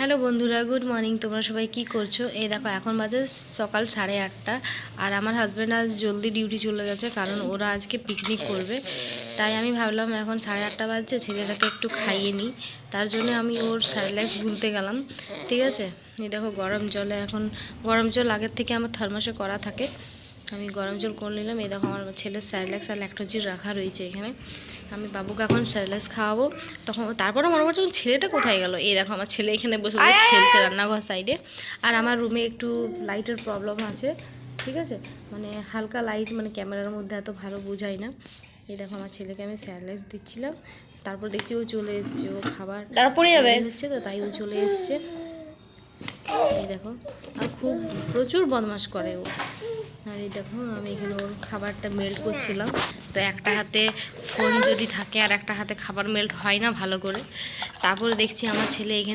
Hello বন্ধুরা, good morning. তোমরা সবাই কি করছো? এই দেখো, এখন বাজে সকাল 8:30 আর আমার হাজব্যান্ড আজ জলদি ডিউটি চলে গেছে, কারণ ওরা আজকে পিকনিক করবে। তাই আমি ভাবলাম এখন 8:30 বাজছে, ছেলেটাকে একটু খাইয়ে নিই। তার জন্য আমি ওর স্যারিল্যাক্স গুলতে গেলাম। ঠিক আছে, এই দেখো গরম জলে, এখন গরম জল আগের থেকে আমার থার্মাসে করা থাকে, আমি গরম জল করে নিলাম। এই দেখো আমার ছেলের স্যারিল্যাক্স আর ল্যাকটোজেন রাখা রয়েছে এখানে। আমি বাবুকে এখন স্যারিল্যাক্স খাওয়াবো। তখন তারপরে মনে পড়ছে ছেলেটা কোথায় গেল। এই দেখো আমার ছেলে এখানে বসে বসে খেলছে রান্নাঘর সাইডে। আর আমার রুমে একটু লাইটের প্রবলেম আছে, ঠিক আছে, মানে হালকা লাইট, মানে ক্যামেরার মধ্যে এত ভালো বোঝায় না। এই দেখো আমার ছেলেকে আমি স্যারিল্যাক্স দিচ্ছিলাম, তারপর দেখছি ও চলে এসছে, ও খাবার তারপরে যাবে হচ্ছে তো তাই ও চলে এসছে। এই দেখো, আর খুব প্রচুর বদমাশ করে ও। আর এই দেখো আমি এখানে ওর খাবারটা মেল্ট করছিলাম। তো একটা হাতে ফোন যদি থাকে আর একটা হাতে খাবার মেল্ট হয় না ভালো করে। তারপরে দেখছি আমার ছেলে এখানে